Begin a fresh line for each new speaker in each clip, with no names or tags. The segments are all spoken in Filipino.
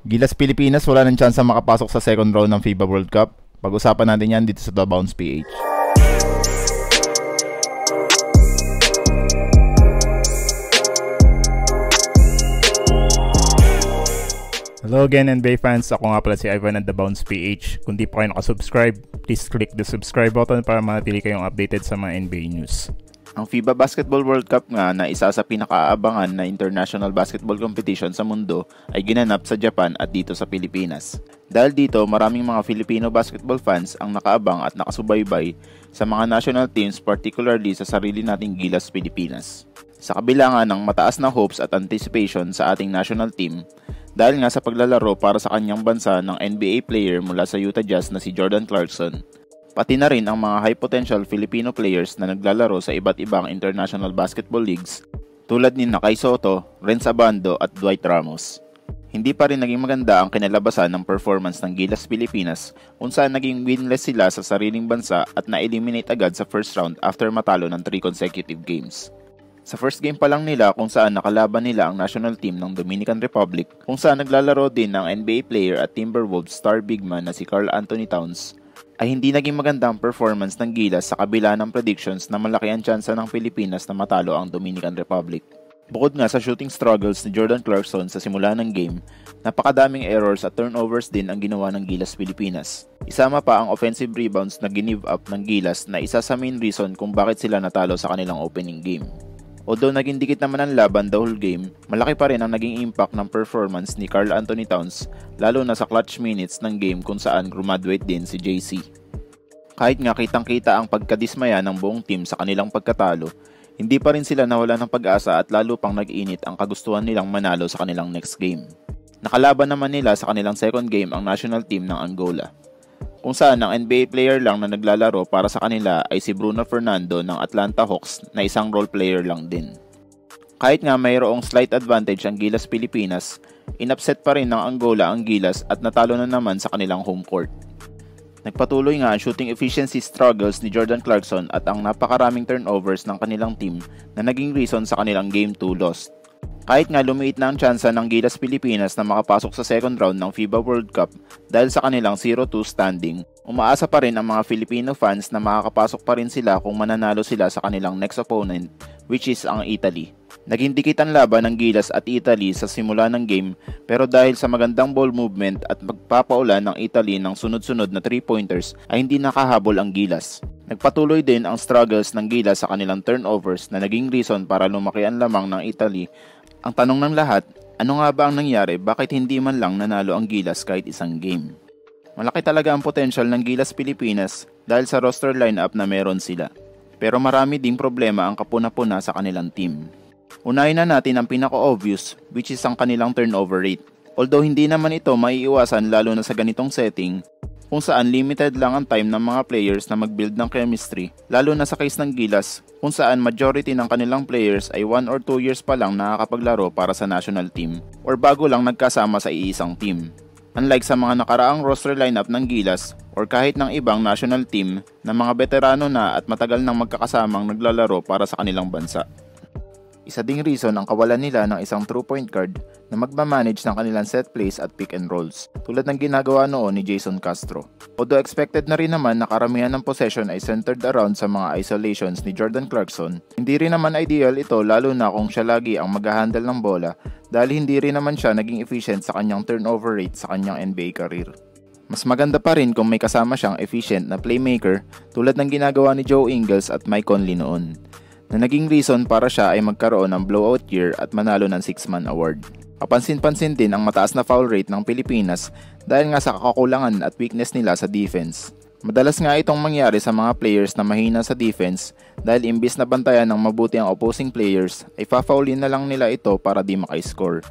Gilas Pilipinas wala ng tsansa makapasok sa second round ng FIBA World Cup. Pag-usapan natin yan dito sa The Bounce PH. Hello again NBA fans, ako nga pala si Ivan at The Bounce PH. Kung di pa kayo nakasubscribe, please click the subscribe button para manatili kayong updated sa mga NBA news. Ang FIBA Basketball World Cup nga na isa sa pinakaabangan na international basketball competition sa mundo ay ginanap sa Japan at dito sa Pilipinas. Dahil dito, maraming mga Filipino basketball fans ang nakaabang at nakasubaybay sa mga national teams, particularly sa sarili nating Gilas Pilipinas. Sa kabila nga ng mataas na hopes at anticipation sa ating national team, dahil nga sa paglalaro para sa kanyang bansa ng NBA player mula sa Utah Jazz na si Jordan Clarkson, pati na rin ang mga high potential Filipino players na naglalaro sa iba't ibang international basketball leagues tulad ni Kai Sotto, Renz Abando at Dwight Ramos. Hindi pa rin naging maganda ang kinalabasan ng performance ng Gilas Pilipinas kung saan naging winless sila sa sariling bansa at na-eliminate agad sa first round after matalo ng 3 consecutive games. Sa first game pa lang nila kung saan nakalaban nila ang national team ng Dominican Republic, kung saan naglalaro din ng NBA player at Timberwolves star big man na si Karl Anthony Towns, ay hindi naging maganda ang performance ng Gilas sa kabila ng predictions na malaki ang tsansa ng Pilipinas na matalo ang Dominican Republic. Bukod nga sa shooting struggles ni Jordan Clarkson sa simula ng game, napakadaming errors at turnovers din ang ginawa ng Gilas Pilipinas. Isama pa ang offensive rebounds na give up ng Gilas na isa sa main reason kung bakit sila natalo sa kanilang opening game. Although naging dikit naman ang laban the whole game, malaki pa rin ang naging impact ng performance ni Karl Anthony Towns lalo na sa clutch minutes ng game kung saan graduate din si JC. Kahit nga kitang-kita ang pagkadismaya ng buong team sa kanilang pagkatalo, hindi pa rin sila nawala ng pag-asa at lalo pang nag-init ang kagustuhan nilang manalo sa kanilang next game. Nakalaban naman nila sa kanilang second game ang national team ng Angola, kung saan ang NBA player lang na naglalaro para sa kanila ay si Bruno Fernando ng Atlanta Hawks na isang role player lang din. Kahit nga mayroong slight advantage ang Gilas Pilipinas, inupset pa rin ng Angola ang Gilas at natalo na naman sa kanilang home court. Nagpatuloy nga ang shooting efficiency struggles ni Jordan Clarkson at ang napakaraming turnovers ng kanilang team na naging reason sa kanilang Game 2 loss. Kahit nga lumiit na ang tsansa ng Gilas Pilipinas na makapasok sa second round ng FIBA World Cup dahil sa kanilang 0-2 standing, umaasa pa rin ang mga Filipino fans na makakapasok pa rin sila kung mananalo sila sa kanilang next opponent, which is ang Italy. Naging dikit ang laban ng Gilas at Italy sa simula ng game, pero dahil sa magandang ball movement at magpapaulan ng Italy ng sunod-sunod na 3-pointers ay hindi nakahabol ang Gilas. Nagpatuloy din ang struggles ng Gilas sa kanilang turnovers na naging reason para lumaki ang lamang ng Italy. Ang tanong ng lahat, ano nga ba ang nangyari, bakit hindi man lang nanalo ang Gilas kahit isang game? Malaki talaga ang potential ng Gilas Pilipinas dahil sa roster lineup na meron sila. Pero marami ding problema ang kapuna-puna sa kanilang team. Unahin na natin ang pinaka-obvious, which is ang kanilang turnover rate. Although hindi naman ito maiiwasan lalo na sa ganitong setting, kung saan limited lang ang time ng mga players na mag-build ng chemistry, lalo na sa case ng Gilas, kung saan majority ng kanilang players ay 1 or 2 years pa lang nakakapaglaro para sa national team or bago lang nagkasama sa iisang team. Unlike sa mga nakaraang roster lineup ng Gilas or kahit ng ibang national team na mga veterano na at matagal nang magkakasamang naglalaro para sa kanilang bansa. Isa ding reason ang kawalan nila ng isang true point guard na magmamanage ng kanilang set plays at pick and rolls, tulad ng ginagawa noon ni Jason Castro. Although expected na rin naman na karamihan ng possession ay centered around sa mga isolations ni Jordan Clarkson, hindi rin naman ideal ito lalo na kung siya lagi ang mag-handle ng bola dahil hindi rin naman siya naging efficient sa kanyang turnover rate sa kanyang NBA career. Mas maganda pa rin kung may kasama siyang efficient na playmaker tulad ng ginagawa ni Joe Ingles at Mike Conley noon, na naging reason para siya ay magkaroon ng blowout year at manalo ng 6-man award. Kapansin-pansin din ang mataas na foul rate ng Pilipinas dahil nga sa kakulangan at weakness nila sa defense. Madalas nga itong mangyari sa mga players na mahina sa defense dahil imbis na bantayan ng mabuti ang opposing players ay fa-foulin na lang nila ito para di maka-score.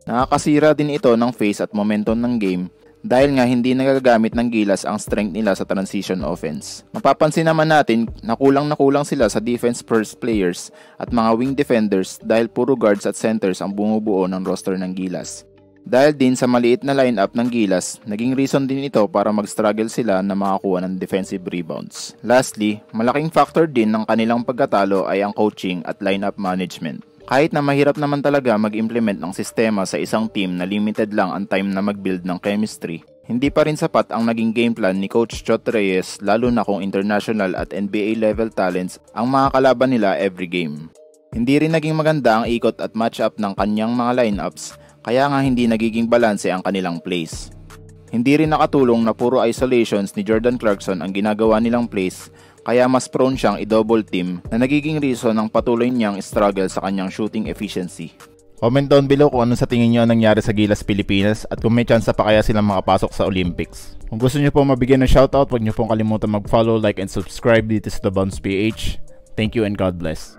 Nakakasira din ito ng phase at momentum ng game dahil nga hindi nagagamit ng Gilas ang strength nila sa transition offense. Mapapansin naman natin na kulang sila sa defense first players at mga wing defenders dahil puro guards at centers ang bumubuo ng roster ng Gilas. Dahil din sa maliit na lineup ng Gilas, naging reason din ito para mag-struggle sila na makakuha ng defensive rebounds. Lastly, malaking factor din ng kanilang pagkatalo ay ang coaching at lineup management. Kahit na mahirap naman talaga mag-implement ng sistema sa isang team na limited lang ang time na mag-build ng chemistry, hindi pa rin sapat ang naging game plan ni Coach Chot Reyes lalo na kung international at NBA level talents ang mga kalaban nila every game. Hindi rin naging maganda ang ikot at matchup ng kanyang mga lineups kaya nga hindi nagiging balanse ang kanilang plays. Hindi rin nakatulong na puro isolations ni Jordan Clarkson ang ginagawa nilang plays kaya mas prone siyang i-double team na nagiging reason ng patuloy niyang struggle sa kanyang shooting efficiency. Comment down below kung ano sa tingin niyo nangyari sa Gilas Pilipinas at kung may chance pa kaya silang makapasok sa Olympics. Kung gusto niyo po mabigyan ng shoutout, huwag niyo pong kalimutan mag-follow, like and subscribe dito sa The Bounce PH. Thank you and God bless.